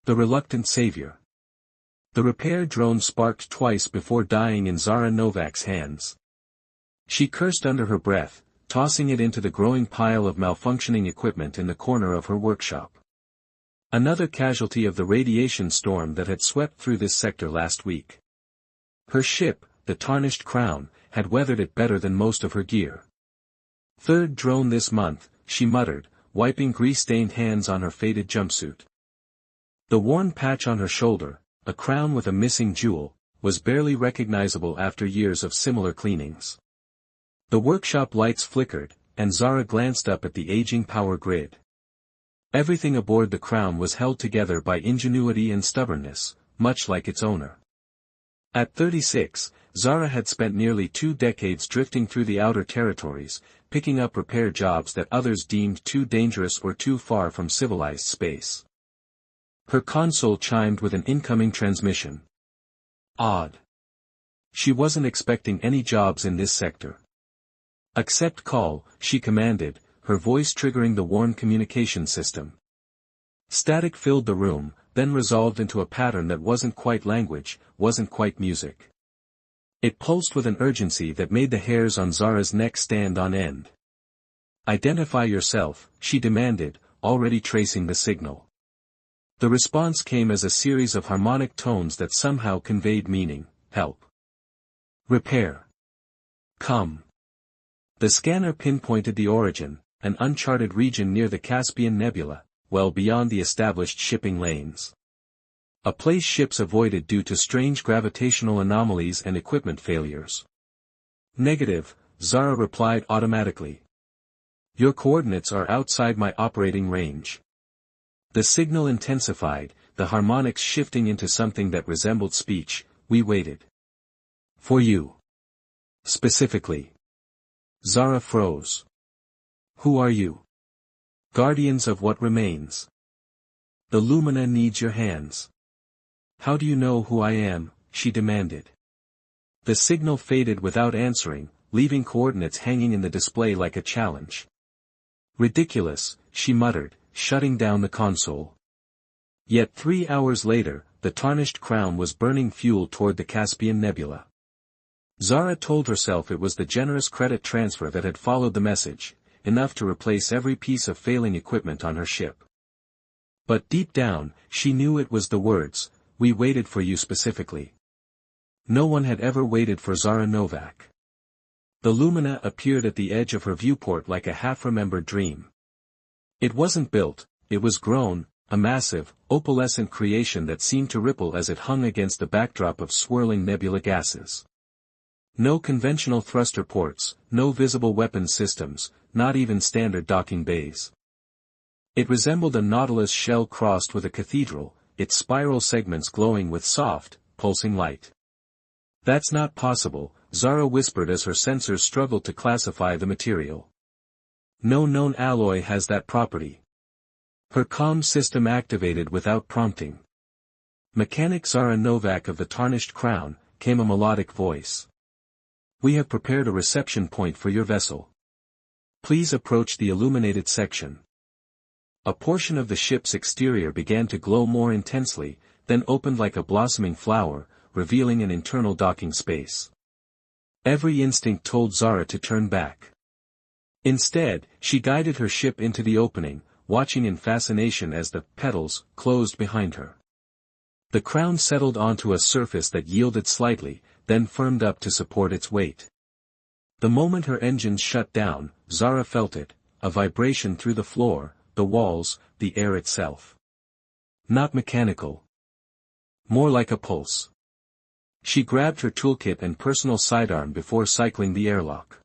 The reluctant savior. The repair drone sparked twice before dying in Zara Novak's hands. She cursed under her breath, tossing it into the growing pile of malfunctioning equipment in the corner of her workshop. Another casualty of the radiation storm that had swept through this sector last week. Her ship, the Tarnished Crown, had weathered it better than most of her gear. Third drone this month, she muttered, wiping grease-stained hands on her faded jumpsuit. The worn patch on her shoulder, a crown with a missing jewel, was barely recognizable after years of similar cleanings. The workshop lights flickered, and Zara glanced up at the aging power grid. Everything aboard the Crown was held together by ingenuity and stubbornness, much like its owner. At 36, Zara had spent nearly 2 decades drifting through the outer territories, picking up repair jobs that others deemed too dangerous or too far from civilized space. Her console chimed with an incoming transmission. Odd. She wasn't expecting any jobs in this sector. Accept call, she commanded, her voice triggering the worn communication system. Static filled the room, then resolved into a pattern that wasn't quite language, wasn't quite music. It pulsed with an urgency that made the hairs on Zara's neck stand on end. Identify yourself, she demanded, already tracing the signal. The response came as a series of harmonic tones that somehow conveyed meaning. Help. Repair. Come. The scanner pinpointed the origin, an uncharted region near the Caspian Nebula, well beyond the established shipping lanes. A place ships avoided due to strange gravitational anomalies and equipment failures. Negative, Zara replied automatically. Your coordinates are outside my operating range. The signal intensified, the harmonics shifting into something that resembled speech. We waited. For you. Specifically. Zara froze. Who are you? Guardians of what remains. The Lumina needs your hands. How do you know who I am? She demanded. The signal faded without answering, leaving coordinates hanging in the display like a challenge. Ridiculous, she muttered, shutting down the console. Yet 3 hours later, the Tarnished Crown was burning fuel toward the Caspian Nebula. Zara told herself it was the generous credit transfer that had followed the message, enough to replace every piece of failing equipment on her ship. But deep down, she knew it was the words, "We waited for you specifically." No one had ever waited for Zara Novak. The Lumina appeared at the edge of her viewport like a half-remembered dream. It wasn't built, it was grown, a massive, opalescent creation that seemed to ripple as it hung against the backdrop of swirling nebula gases. No conventional thruster ports, no visible weapons systems, not even standard docking bays. It resembled a nautilus shell crossed with a cathedral, its spiral segments glowing with soft, pulsing light. That's not possible, Zara whispered as her sensors struggled to classify the material. No known alloy has that property. Her comm system activated without prompting. Mechanic Zara Novak of the Tarnished Crown, came a melodic voice. We have prepared a reception point for your vessel. Please approach the illuminated section. A portion of the ship's exterior began to glow more intensely, then opened like a blossoming flower, revealing an internal docking space. Every instinct told Zara to turn back. Instead, she guided her ship into the opening, watching in fascination as the petals closed behind her. The crown settled onto a surface that yielded slightly, then firmed up to support its weight. The moment her engines shut down, Zara felt it, a vibration through the floor, the walls, the air itself. Not mechanical. More like a pulse. She grabbed her toolkit and personal sidearm before cycling the airlock.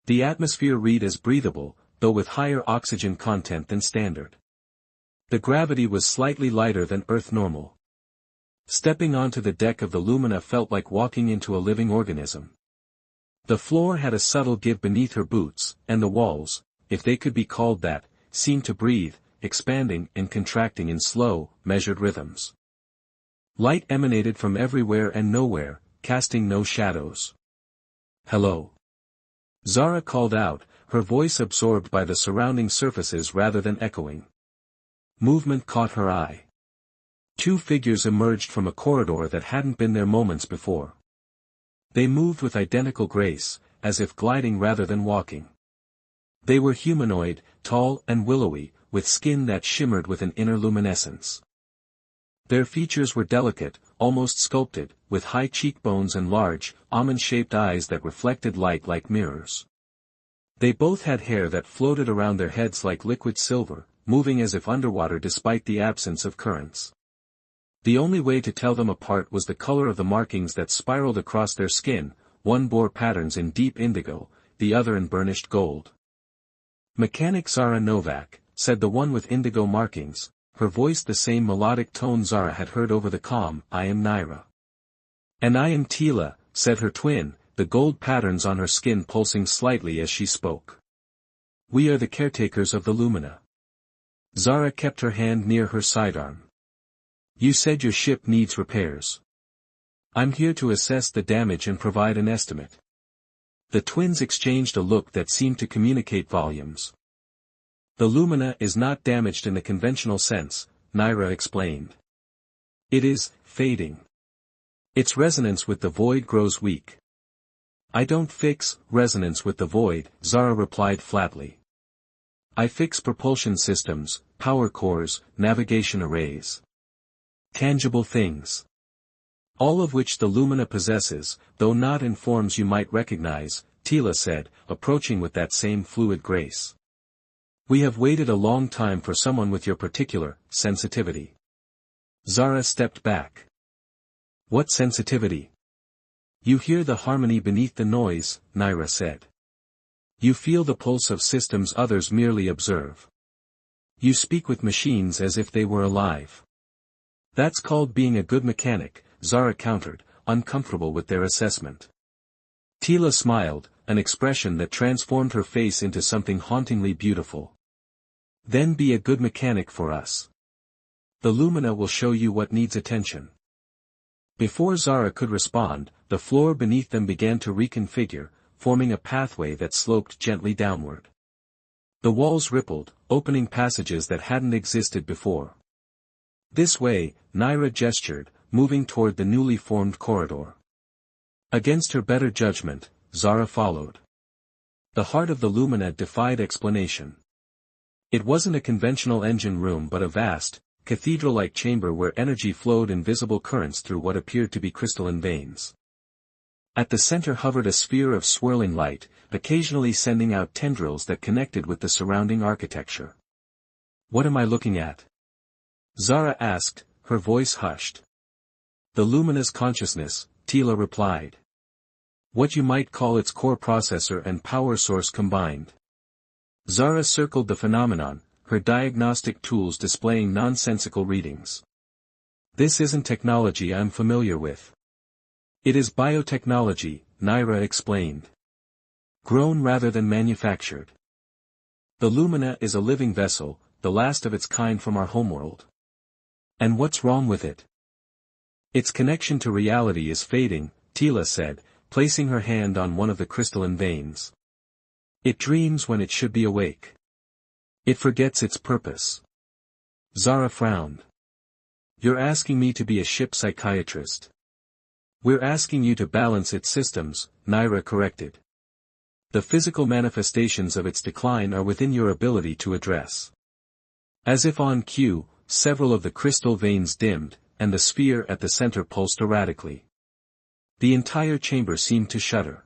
The atmosphere read as breathable, though with higher oxygen content than standard. The gravity was slightly lighter than Earth normal. Stepping onto the deck of the Lumina felt like walking into a living organism. The floor had a subtle give beneath her boots, and the walls, if they could be called that, seemed to breathe, expanding and contracting in slow, measured rhythms. Light emanated from everywhere and nowhere, casting no shadows. Hello. Zara called out, her voice absorbed by the surrounding surfaces rather than echoing. Movement caught her eye. Two figures emerged from a corridor that hadn't been there moments before. They moved with identical grace, as if gliding rather than walking. They were humanoid, tall and willowy, with skin that shimmered with an inner luminescence. Their features were delicate, almost sculpted, with high cheekbones and large, almond-shaped eyes that reflected light like mirrors. They both had hair that floated around their heads like liquid silver, moving as if underwater despite the absence of currents. The only way to tell them apart was the color of the markings that spiraled across their skin. One bore patterns in deep indigo, the other in burnished gold. "Mechanic Zara Novak," said the one with indigo markings, her voice the same melodic tone Zara had heard over the comm. "I am Naira." "And I am Tila," said her twin, the gold patterns on her skin pulsing slightly as she spoke. "We are the caretakers of the Lumina." Zara kept her hand near her sidearm. "You said your ship needs repairs. I'm here to assess the damage and provide an estimate." The twins exchanged a look that seemed to communicate volumes. "The Lumina is not damaged in the conventional sense," Naira explained. "It is fading. Its resonance with the void grows weak." "I don't fix resonance with the void," Zara replied flatly. "I fix propulsion systems, power cores, navigation arrays. Tangible things. All of which the Lumina possesses, though not in forms you might recognize," Tila said, approaching with that same fluid grace. "We have waited a long time for someone with your particular sensitivity." Zara stepped back. "What sensitivity?" "You hear the harmony beneath the noise," Naira said. "You feel the pulse of systems others merely observe. You speak with machines as if they were alive." "That's called being a good mechanic," Zara countered, uncomfortable with their assessment. Tila smiled, an expression that transformed her face into something hauntingly beautiful. "Then be a good mechanic for us. The Lumina will show you what needs attention." Before Zara could respond, the floor beneath them began to reconfigure, forming a pathway that sloped gently downward. The walls rippled, opening passages that hadn't existed before. "This way," Naira gestured, moving toward the newly formed corridor. Against her better judgment, Zara followed. The heart of the Lumina defied explanation. It wasn't a conventional engine room but a vast, cathedral-like chamber where energy flowed in visible currents through what appeared to be crystalline veins. At the center hovered a sphere of swirling light, occasionally sending out tendrils that connected with the surrounding architecture. "What am I looking at?" Zara asked, her voice hushed. "The Lumina's consciousness," Tila replied. "What you might call its core processor and power source combined." Zara circled the phenomenon, her diagnostic tools displaying nonsensical readings. "This isn't technology I'm familiar with." "It is biotechnology," Naira explained. "Grown rather than manufactured. The Lumina is a living vessel, the last of its kind from our homeworld." "And what's wrong with it?" "Its connection to reality is fading," Tila said, placing her hand on one of the crystalline veins. "It dreams when it should be awake. It forgets its purpose." Zara frowned. "You're asking me to be a ship psychiatrist." "We're asking you to balance its systems," Naira corrected. "The physical manifestations of its decline are within your ability to address." As if on cue, several of the crystal veins dimmed, and the sphere at the center pulsed erratically. The entire chamber seemed to shudder.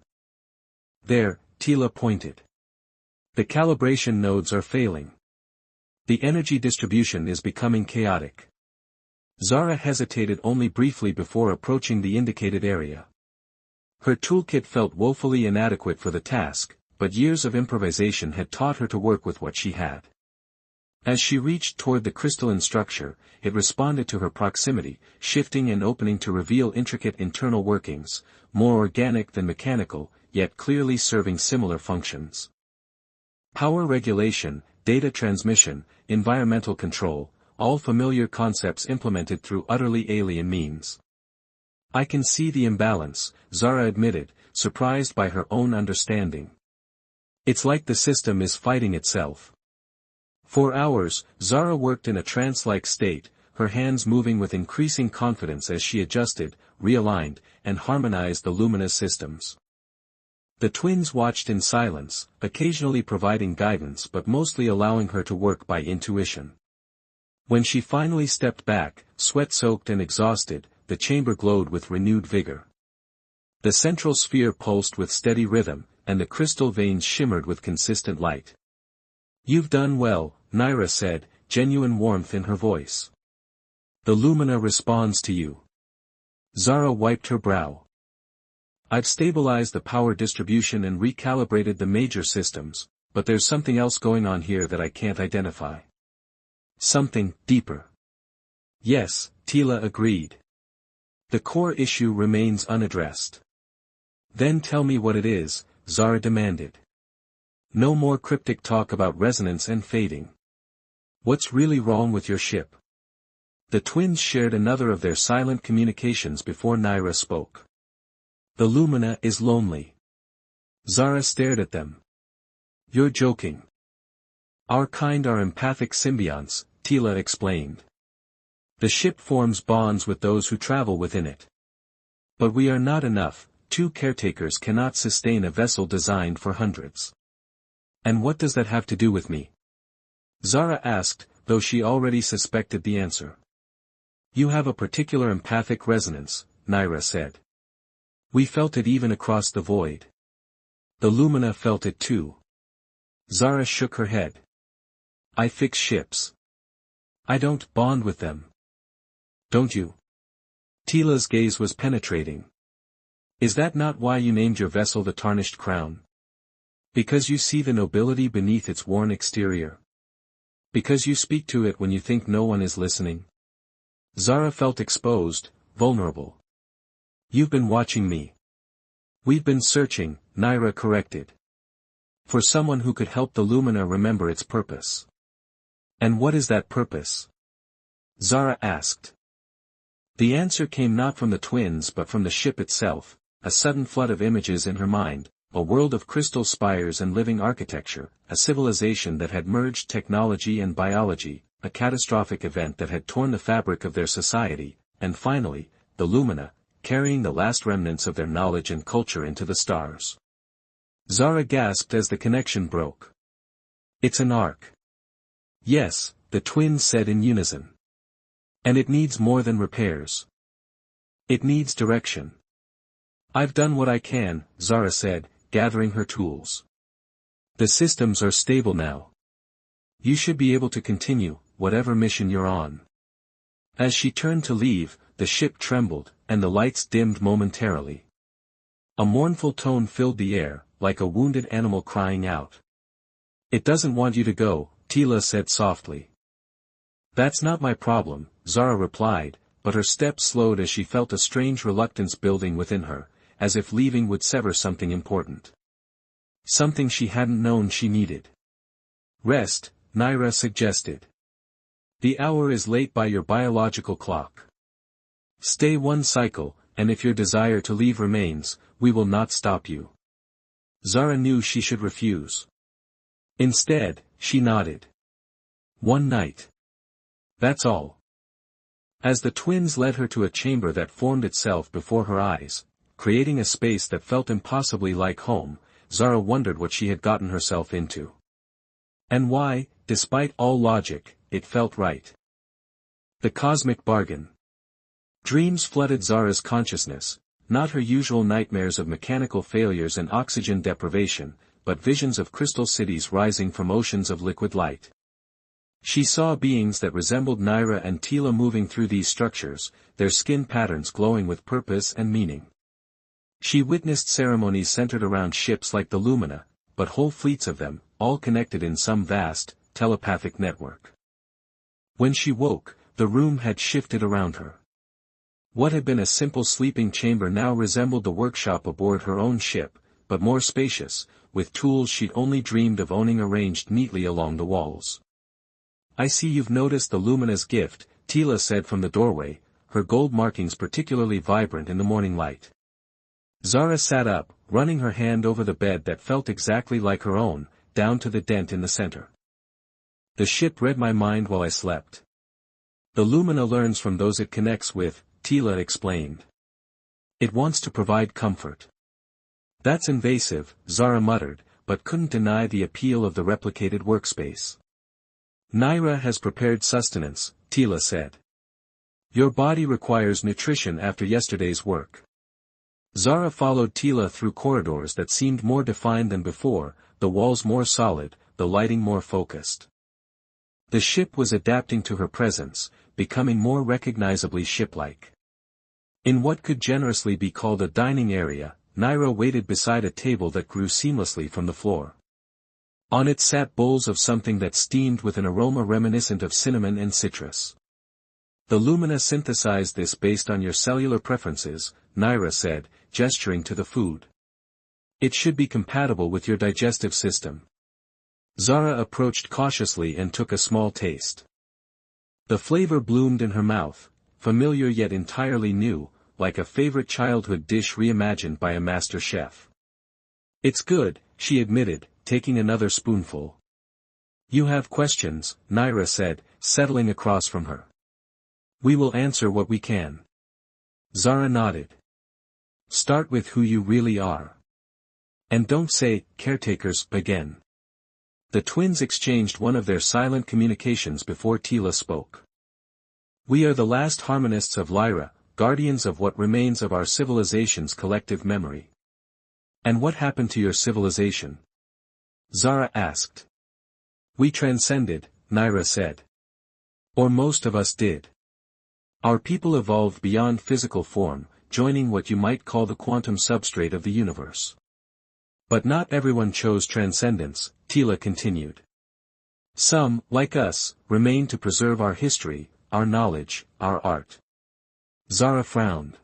"There," Tila pointed. "The calibration nodes are failing. The energy distribution is becoming chaotic." Zara hesitated only briefly before approaching the indicated area. Her toolkit felt woefully inadequate for the task, but years of improvisation had taught her to work with what she had. As she reached toward the crystalline structure, it responded to her proximity, shifting and opening to reveal intricate internal workings, more organic than mechanical, yet clearly serving similar functions. Power regulation, data transmission, environmental control, all familiar concepts implemented through utterly alien means. "I can see the imbalance," Zara admitted, surprised by her own understanding. "It's like the system is fighting itself." For hours, Zara worked in a trance-like state, her hands moving with increasing confidence as she adjusted, realigned, and harmonized the luminous systems. The twins watched in silence, occasionally providing guidance but mostly allowing her to work by intuition. When she finally stepped back, sweat-soaked and exhausted, the chamber glowed with renewed vigor. The central sphere pulsed with steady rhythm, and the crystal veins shimmered with consistent light. "You've done well," Naira said, genuine warmth in her voice. "The Lumina responds to you." Zara wiped her brow. "I've stabilized the power distribution and recalibrated the major systems, but there's something else going on here that I can't identify." "Something deeper." "Yes," Tila agreed. "The core issue remains unaddressed." "Then tell me what it is," Zara demanded. "No more cryptic talk about resonance and fading. What's really wrong with your ship?" The twins shared another of their silent communications before Naira spoke. "The Lumina is lonely." Zara stared at them. "You're joking." "Our kind are empathic symbionts," Tila explained. "The ship forms bonds with those who travel within it. But we are not enough, 2 caretakers cannot sustain a vessel designed for hundreds." "And what does that have to do with me?" Zara asked, though she already suspected the answer. "You have a particular empathic resonance," Naira said. "We felt it even across the void. The Lumina felt it too." Zara shook her head. "I fix ships. I don't bond with them." "Don't you?" Tila's gaze was penetrating. "Is that not why you named your vessel the Tarnished Crown? Because you see the nobility beneath its worn exterior? Because you speak to it when you think no one is listening?" Zara felt exposed, vulnerable. "You've been watching me." "We've been searching," Naira corrected. "For someone who could help the Lumina remember its purpose." "And what is that purpose?" Zara asked. The answer came not from the twins but from the ship itself, a sudden flood of images in her mind, a world of crystal spires and living architecture, a civilization that had merged technology and biology, a catastrophic event that had torn the fabric of their society, and finally, the Lumina, carrying the last remnants of their knowledge and culture into the stars. Zara gasped as the connection broke. "It's an arc." "Yes," the twins said in unison. "And it needs more than repairs. It needs direction." "I've done what I can," Zara said, gathering her tools. "The systems are stable now. You should be able to continue, whatever mission you're on." As she turned to leave, the ship trembled, and the lights dimmed momentarily. A mournful tone filled the air, like a wounded animal crying out. "It doesn't want you to go," Tila said softly. "That's not my problem," Zara replied, but her steps slowed as she felt a strange reluctance building within her, as if leaving would sever something important. Something she hadn't known she needed. "Rest," Naira suggested. "The hour is late by your biological clock. Stay 1 cycle, and if your desire to leave remains, we will not stop you." Zara knew she should refuse. Instead, she nodded. "1 night. That's all." As the twins led her to a chamber that formed itself before her eyes, creating a space that felt impossibly like home, Zara wondered what she had gotten herself into. And why, despite all logic, it felt right. The cosmic bargain. Dreams flooded Zara's consciousness, not her usual nightmares of mechanical failures and oxygen deprivation, but visions of crystal cities rising from oceans of liquid light. She saw beings that resembled Naira and Tila moving through these structures, their skin patterns glowing with purpose and meaning. She witnessed ceremonies centered around ships like the Lumina, but whole fleets of them, all connected in some vast, telepathic network. When she woke, the room had shifted around her. What had been a simple sleeping chamber now resembled the workshop aboard her own ship, but more spacious, with tools she'd only dreamed of owning arranged neatly along the walls. "I see you've noticed the Lumina's gift," Tila said from the doorway, her gold markings particularly vibrant in the morning light. Zara sat up, running her hand over the bed that felt exactly like her own, down to the dent in the center. "The ship read my mind while I slept." The Lumina learns from those it connects with, Tila explained. It wants to provide comfort. That's invasive, Zara muttered, but couldn't deny the appeal of the replicated workspace. Naira has prepared sustenance, Tila said. Your body requires nutrition after yesterday's work. Zara followed Tila through corridors that seemed more defined than before, the walls more solid, the lighting more focused. The ship was adapting to her presence, becoming more recognizably ship-like. In what could generously be called a dining area, Naira waited beside a table that grew seamlessly from the floor. On it sat bowls of something that steamed with an aroma reminiscent of cinnamon and citrus. The Lumina synthesized this based on your cellular preferences, Naira said, gesturing to the food. It should be compatible with your digestive system. Zara approached cautiously and took a small taste. The flavor bloomed in her mouth, familiar yet entirely new, like a favorite childhood dish reimagined by a master chef. It's good, she admitted, taking another spoonful. You have questions, Naira said, settling across from her. We will answer what we can. Zara nodded. Start with who you really are. And don't say, caretakers, again. The twins exchanged one of their silent communications before Tila spoke. We are the last harmonists of Lyra, guardians of what remains of our civilization's collective memory. And what happened to your civilization? Zara asked. We transcended, Naira said. Or most of us did. Our people evolved beyond physical form, joining what you might call the quantum substrate of the universe. But not everyone chose transcendence, Tila continued. Some, like us, remain to preserve our history, our knowledge, our art. Zara frowned.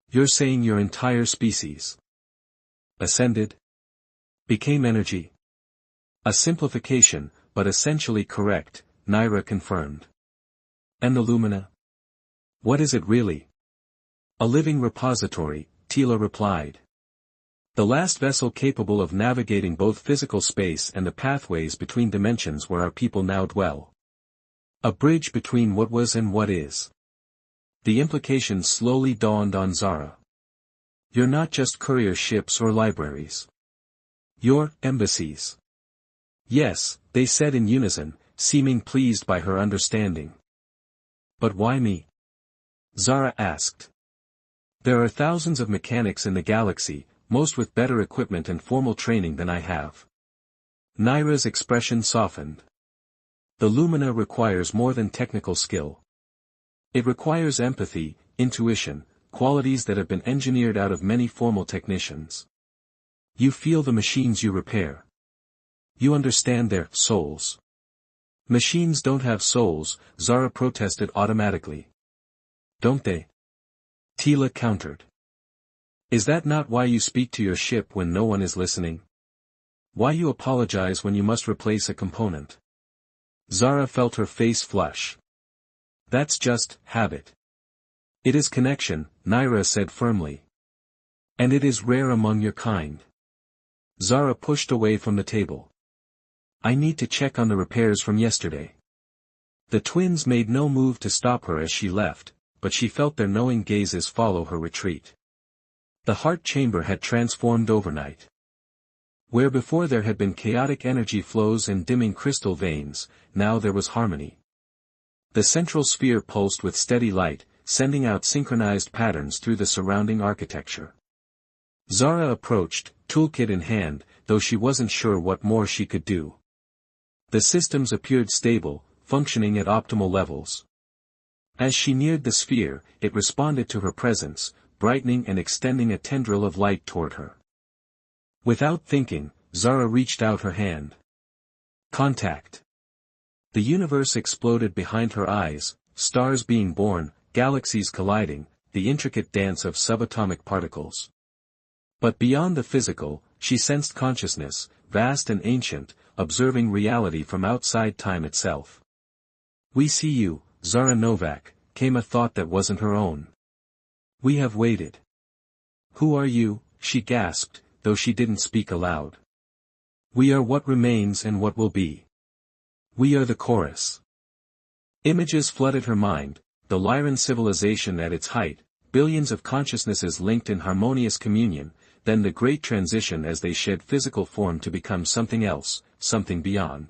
You're saying your entire species ascended? Became energy? A simplification, but essentially correct, Naira confirmed. And the Lumina? What is it really? A living repository, Tila replied. The last vessel capable of navigating both physical space and the pathways between dimensions where our people now dwell. A bridge between what was and what is. The implications slowly dawned on Zara. You're not just courier ships or libraries. You're embassies. Yes, they said in unison, seeming pleased by her understanding. But why me? Zara asked. There are thousands of mechanics in the galaxy, most with better equipment and formal training than I have. Naira's expression softened. The Lumina requires more than technical skill. It requires empathy, intuition, qualities that have been engineered out of many formal technicians. You feel the machines you repair. You understand their souls. Machines don't have souls, Zara protested automatically. Don't they? Tila countered. Is that not why you speak to your ship when no one is listening? Why you apologize when you must replace a component? Zara felt her face flush. That's just habit. It is connection, Naira said firmly. And it is rare among your kind. Zara pushed away from the table. I need to check on the repairs from yesterday. The twins made no move to stop her as she left, but she felt their knowing gazes follow her retreat. The heart chamber had transformed overnight. Where before there had been chaotic energy flows and dimming crystal veins, now there was harmony. The central sphere pulsed with steady light, sending out synchronized patterns through the surrounding architecture. Zara approached, toolkit in hand, though she wasn't sure what more she could do. The systems appeared stable, functioning at optimal levels. As she neared the sphere, it responded to her presence, brightening and extending a tendril of light toward her. Without thinking, Zara reached out her hand. Contact. The universe exploded behind her eyes, stars being born, galaxies colliding, the intricate dance of subatomic particles. But beyond the physical, she sensed consciousness, vast and ancient, observing reality from outside time itself. We see you, Zara Novak, came a thought that wasn't her own. We have waited. Who are you? She gasped, though she didn't speak aloud. We are what remains and what will be. We are the chorus. Images flooded her mind, the Lyran civilization at its height, billions of consciousnesses linked in harmonious communion, then the great transition as they shed physical form to become something else, something beyond.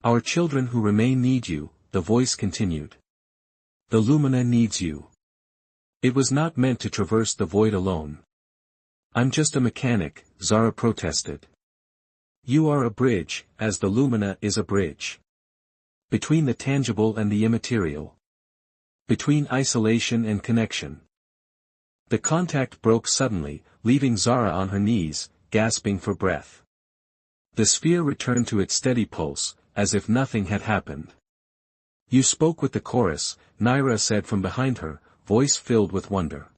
Our children who remain need you, the voice continued. The Lumina needs you. It was not meant to traverse the void alone. I'm just a mechanic, Zara protested. You are a bridge, as the Lumina is a bridge. Between the tangible and the immaterial. Between isolation and connection. The contact broke suddenly, leaving Zara on her knees, gasping for breath. The sphere returned to its steady pulse, as if nothing had happened. You spoke with the chorus, Naira said from behind her, voice filled with wonder.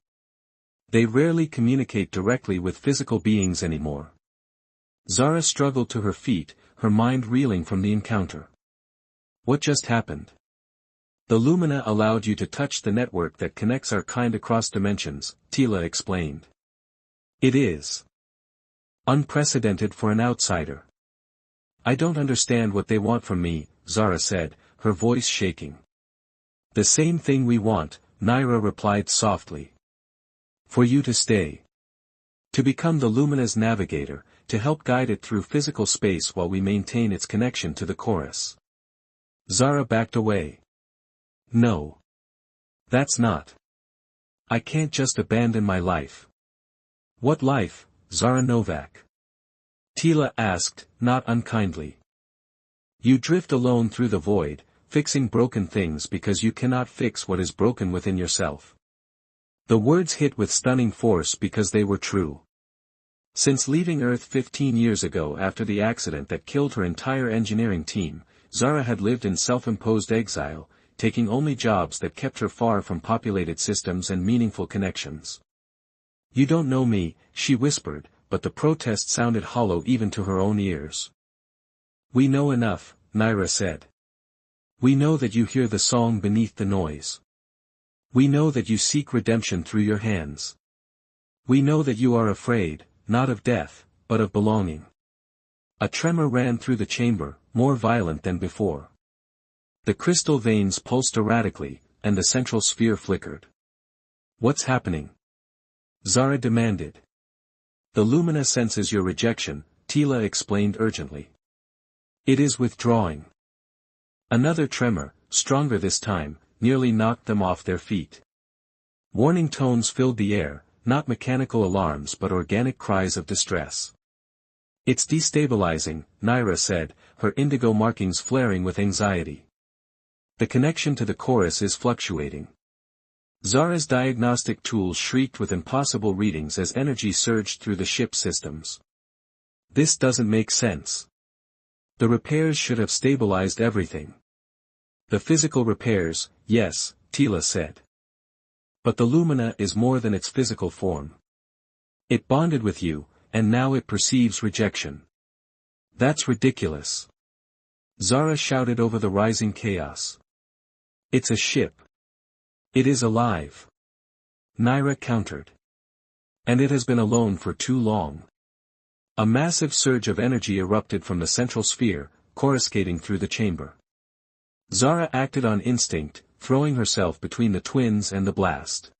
They rarely communicate directly with physical beings anymore. Zara struggled to her feet, her mind reeling from the encounter. What just happened? The Lumina allowed you to touch the network that connects our kind across dimensions, Tila explained. It is unprecedented for an outsider. I don't understand what they want from me, Zara said, her voice shaking. The same thing we want, Naira replied softly. For you to stay. To become the Lumina's navigator, to help guide it through physical space while we maintain its connection to the chorus. Zara backed away. No. That's not. I can't just abandon my life. What life, Zara Novak? Tila asked, not unkindly. You drift alone through the void, fixing broken things because you cannot fix what is broken within yourself. The words hit with stunning force because they were true. Since leaving Earth 15 years ago after the accident that killed her entire engineering team, Zara had lived in self-imposed exile, taking only jobs that kept her far from populated systems and meaningful connections. You don't know me, she whispered, but the protest sounded hollow even to her own ears. We know enough, Naira said. We know that you hear the song beneath the noise. We know that you seek redemption through your hands. We know that you are afraid, not of death, but of belonging. A tremor ran through the chamber, more violent than before. The crystal veins pulsed erratically, and the central sphere flickered. What's happening? Zara demanded. The Lumina senses your rejection, Tila explained urgently. It is withdrawing. Another tremor, stronger this time, nearly knocked them off their feet. Warning tones filled the air, not mechanical alarms but organic cries of distress. It's destabilizing, Naira said, her indigo markings flaring with anxiety. The connection to the chorus is fluctuating. Zara's diagnostic tools shrieked with impossible readings as energy surged through the ship's systems. This doesn't make sense. The repairs should have stabilized everything. The physical repairs, yes, Tila said. But the Lumina is more than its physical form. It bonded with you, and now it perceives rejection. That's ridiculous. Zara shouted over the rising chaos. It's a ship. It is alive. Naira countered. And it has been alone for too long. A massive surge of energy erupted from the central sphere, coruscating through the chamber. Zara acted on instinct, throwing herself between the twins and the blast.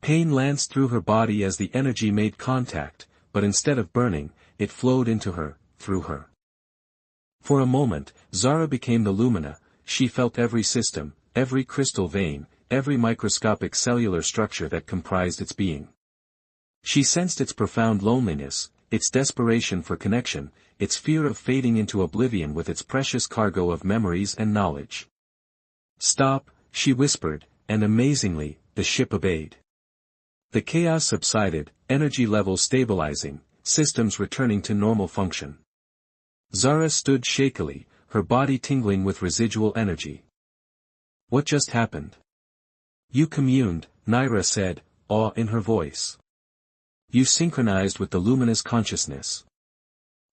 Pain lanced through her body as the energy made contact, but instead of burning, it flowed into her, through her. For a moment, Zara became the Lumina. She felt every system, every crystal vein, every microscopic cellular structure that comprised its being. She sensed its profound loneliness, its desperation for connection, its fear of fading into oblivion with its precious cargo of memories and knowledge. Stop, she whispered, and amazingly, the ship obeyed. The chaos subsided, energy levels stabilizing, systems returning to normal function. Zara stood shakily, her body tingling with residual energy. What just happened? You communed, Naira said, awe in her voice. You synchronized with the Lumina's consciousness.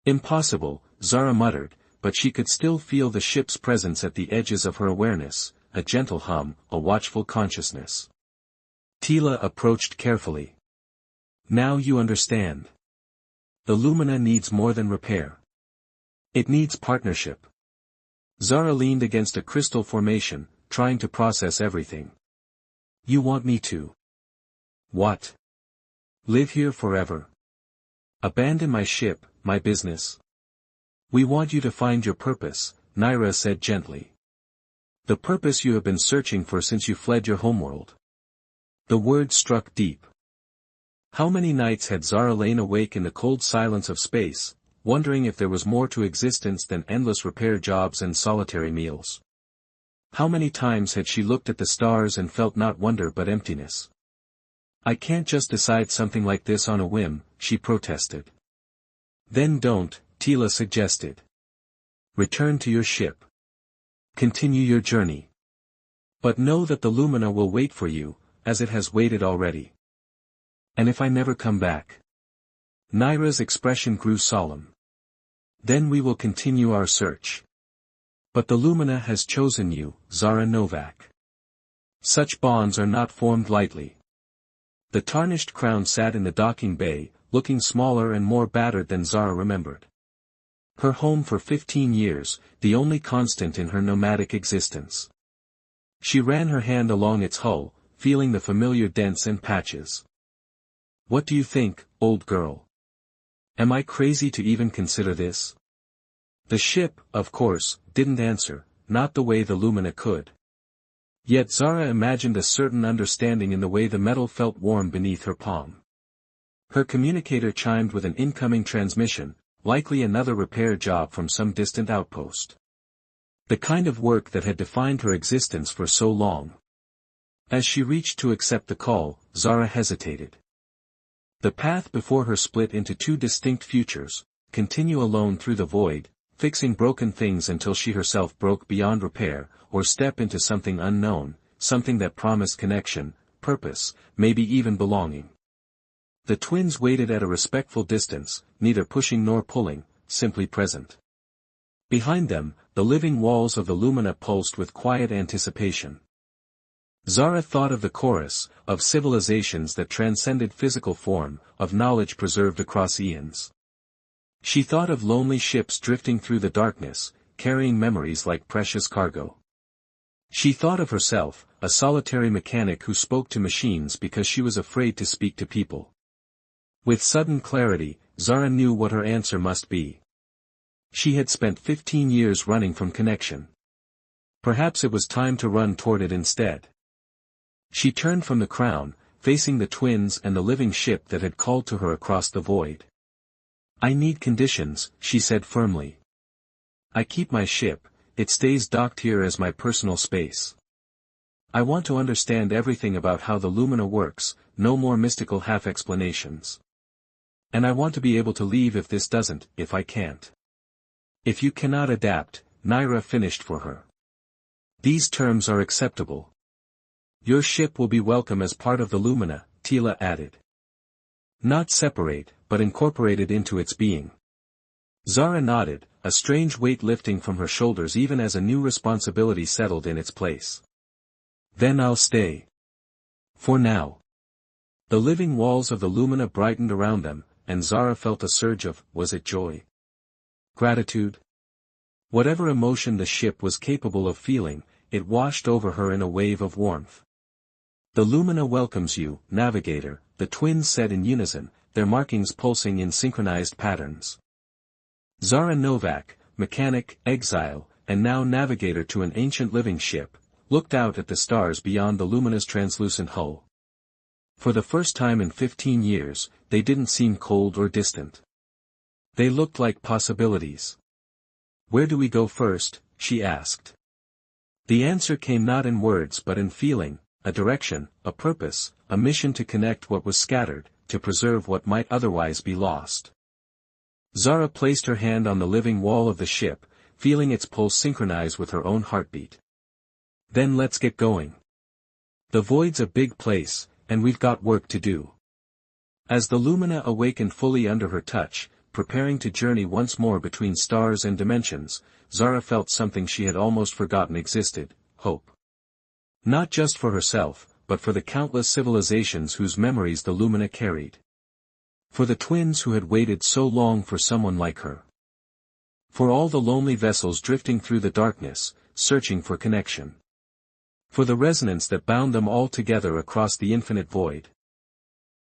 Impossible, Zara muttered, but she could still feel the ship's presence at the edges of her awareness, a gentle hum, a watchful consciousness. Tila approached carefully. Now you understand. The Lumina needs more than repair. It needs partnership. Zara leaned against a crystal formation, trying to process everything. You want me to? What? Live here forever? Abandon my ship, my business? We want you to find your purpose, Naira said gently. The purpose you have been searching for since you fled your homeworld. The words struck deep. How many nights had Zara lain awake in the cold silence of space, wondering if there was more to existence than endless repair jobs and solitary meals? How many times had she looked at the stars and felt not wonder but emptiness? I can't just decide something like this on a whim, she protested. Then don't, Tila suggested. Return to your ship. Continue your journey. But know that the Lumina will wait for you, as it has waited already. And if I never come back? Naira's expression grew solemn. Then we will continue our search. But the Lumina has chosen you, Zara Novak. Such bonds are not formed lightly. The tarnished crown sat in the docking bay, looking smaller and more battered than Zara remembered. Her home for 15 years, the only constant in her nomadic existence. She ran her hand along its hull, feeling the familiar dents and patches. What do you think, old girl? Am I crazy to even consider this? The ship, of course, didn't answer, not the way the Lumina could. Yet Zara imagined a certain understanding in the way the metal felt warm beneath her palm. Her communicator chimed with an incoming transmission, likely another repair job from some distant outpost. The kind of work that had defined her existence for so long. As she reached to accept the call, Zara hesitated. The path before her split into two distinct futures: continue alone through the void, fixing broken things until she herself broke beyond repair, or step into something unknown, something that promised connection, purpose, maybe even belonging. The twins waited at a respectful distance, neither pushing nor pulling, simply present. Behind them, the living walls of the Lumina pulsed with quiet anticipation. Zara thought of the chorus, of civilizations that transcended physical form, of knowledge preserved across eons. She thought of lonely ships drifting through the darkness, carrying memories like precious cargo. She thought of herself, a solitary mechanic who spoke to machines because she was afraid to speak to people. With sudden clarity, Zara knew what her answer must be. She had spent 15 years running from connection. Perhaps it was time to run toward it instead. She turned from the crown, facing the twins and the living ship that had called to her across the void. I need conditions, she said firmly. I keep my ship, it stays docked here as my personal space. I want to understand everything about how the Lumina works, no more mystical half-explanations. And I want to be able to leave if I can't. If you cannot adapt, Naira finished for her. These terms are acceptable. Your ship will be welcome as part of the Lumina, Tila added. Not separate, but incorporated into its being. Zara nodded, a strange weight lifting from her shoulders even as a new responsibility settled in its place. Then I'll stay. For now. The living walls of the Lumina brightened around them, and Zara felt a surge of, was it joy? Gratitude? Whatever emotion the ship was capable of feeling, it washed over her in a wave of warmth. The Lumina welcomes you, Navigator, the twins said in unison, their markings pulsing in synchronized patterns. Zara Novak, mechanic, exile, and now navigator to an ancient living ship, looked out at the stars beyond the Lumina's translucent hull. For the first time in 15 years, they didn't seem cold or distant. They looked like possibilities. Where do we go first? She asked. The answer came not in words but in feeling, a direction, a purpose, a mission to connect what was scattered, to preserve what might otherwise be lost. Zara placed her hand on the living wall of the ship, feeling its pulse synchronize with her own heartbeat. Then let's get going. The void's a big place, and we've got work to do. As the Lumina awakened fully under her touch, preparing to journey once more between stars and dimensions, Zara felt something she had almost forgotten existed: hope. Not just for herself, but for the countless civilizations whose memories the Lumina carried. For the twins who had waited so long for someone like her. For all the lonely vessels drifting through the darkness, searching for connection. For the resonance that bound them all together across the infinite void.